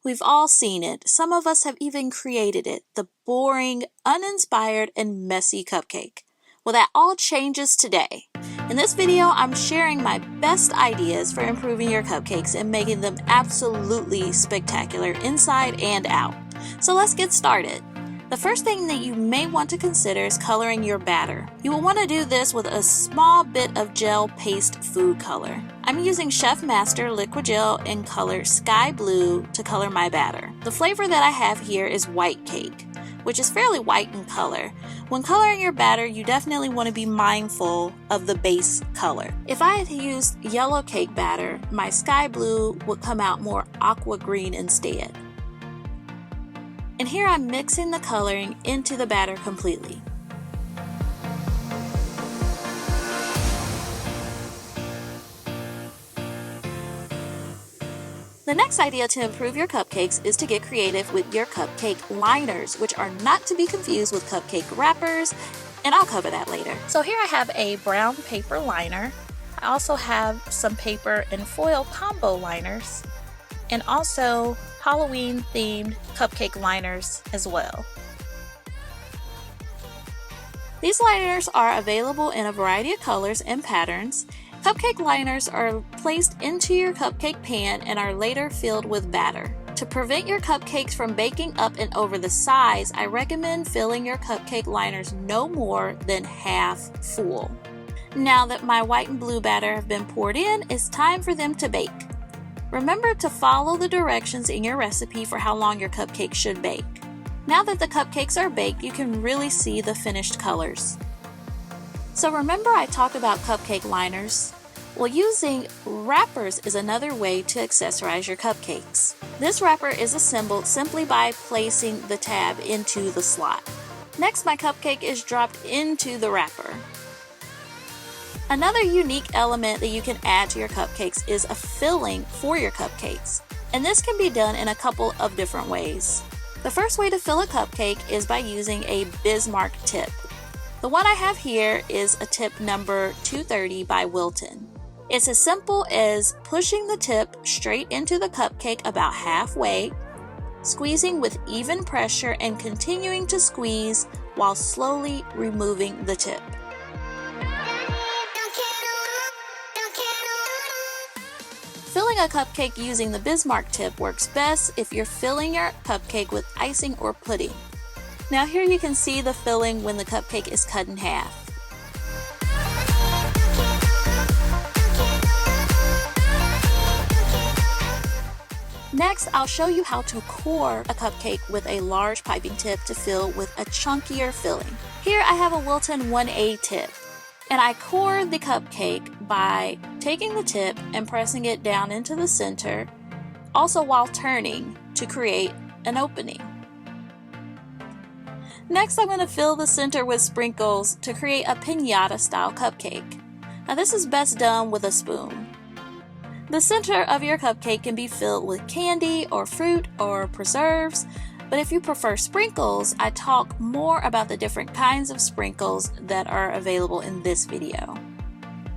We've all seen it. Some of us have even created it, the boring, uninspired, and messy cupcake. Well, that all changes today. In this video, I'm sharing my best ideas for improving your cupcakes and making them absolutely spectacular inside and out. So let's get started. The first thing that you may want to consider is coloring your batter. You will want to do this with a small bit of gel paste food color. I'm using Chef Master liquid gel in color Sky Blue to color my batter. The flavor that I have here is white cake, which is fairly white in color. When coloring your batter, you definitely want to be mindful of the base color. If I had used yellow cake batter, my Sky Blue would come out more aqua green instead. And here I'm mixing the coloring into the batter completely. The next idea to improve your cupcakes is to get creative with your cupcake liners, which are not to be confused with cupcake wrappers, and I'll cover that later. So here I have a brown paper liner. I also have some paper and foil combo liners, and also Halloween themed cupcake liners as well. These liners are available in a variety of colors and patterns. Cupcake liners are placed into your cupcake pan and are later filled with batter. To prevent your cupcakes from baking up and over the sides, I recommend filling your cupcake liners no more than half full. Now that my white and blue batter have been poured in, it's time for them to bake. Remember to follow the directions in your recipe for how long your cupcakes should bake. Now that the cupcakes are baked, you can really see the finished colors. So remember I talked about cupcake liners? Well, using wrappers is another way to accessorize your cupcakes. This wrapper is assembled simply by placing the tab into the slot. Next, my cupcake is dropped into the wrapper. Another unique element that you can add to your cupcakes is a filling for your cupcakes, and this can be done in a couple of different ways. The first way to fill a cupcake is by using a Bismarck tip. The one I have here is a tip number 230 by Wilton. It's as simple as pushing the tip straight into the cupcake about halfway, squeezing with even pressure, and continuing to squeeze while slowly removing the tip. Filling a cupcake using the Bismarck tip works best if you're filling your cupcake with icing or pudding. Now here you can see the filling when the cupcake is cut in half. Next, I'll show you how to core a cupcake with a large piping tip to fill with a chunkier filling. Here I have a Wilton 1A tip, and I core the cupcake by taking the tip and pressing it down into the center, also while turning to create an opening. Next, I'm going to fill the center with sprinkles to create a piñata style cupcake. Now this is best done with a spoon. The center of your cupcake can be filled with candy or fruit or preserves, but if you prefer sprinkles, I talk more about the different kinds of sprinkles that are available in this video.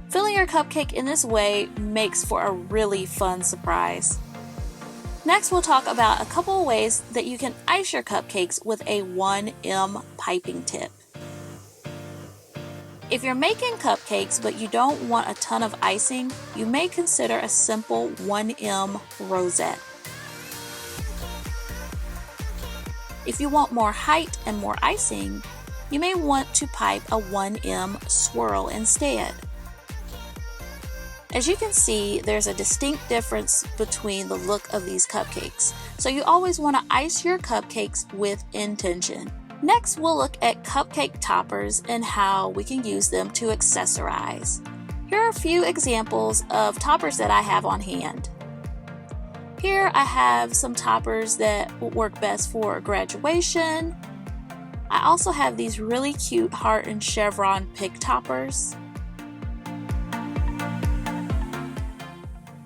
Filling your cupcake in this way makes for a really fun surprise. Next, we'll talk about a couple of ways that you can ice your cupcakes with a 1M piping tip. If you're making cupcakes but you don't want a ton of icing, you may consider a simple 1M rosette. If you want more height and more icing, you may want to pipe a 1M swirl instead. As you can see, there's a distinct difference between the look of these cupcakes, so you always want to ice your cupcakes with intention. Next, we'll look at cupcake toppers and how we can use them to accessorize. Here are a few examples of toppers that I have on hand. Here I have some toppers that will work best for graduation. I also have these really cute heart and chevron pig toppers.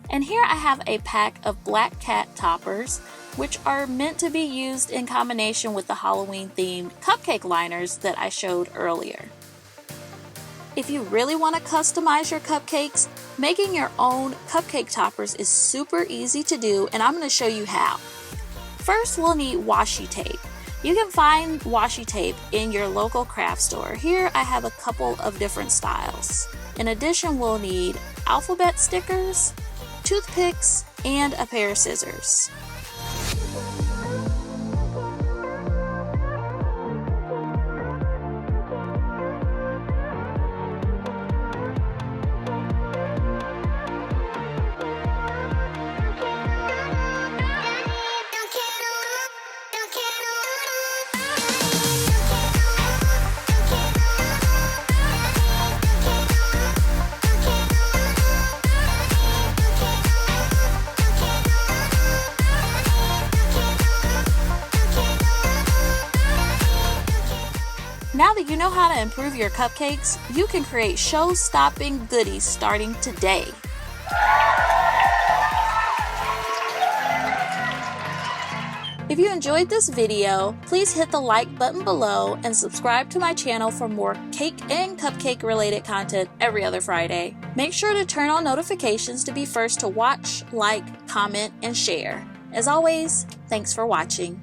And here I have a pack of black cat toppers, which are meant to be used in combination with the Halloween themed cupcake liners that I showed earlier. If you really want to customize your cupcakes, making your own cupcake toppers is super easy to do, and I'm going to show you how. First, we'll need washi tape. You can find washi tape in your local craft store. Here I have a couple of different styles. In addition, we'll need alphabet stickers, toothpicks, and a pair of scissors. Now that you know how to improve your cupcakes, you can create show-stopping goodies starting today. If you enjoyed this video, please hit the like button below and subscribe to my channel for more cake and cupcake related content every other Friday. Make sure to turn on notifications to be first to watch, like, comment, and share. As always, thanks for watching.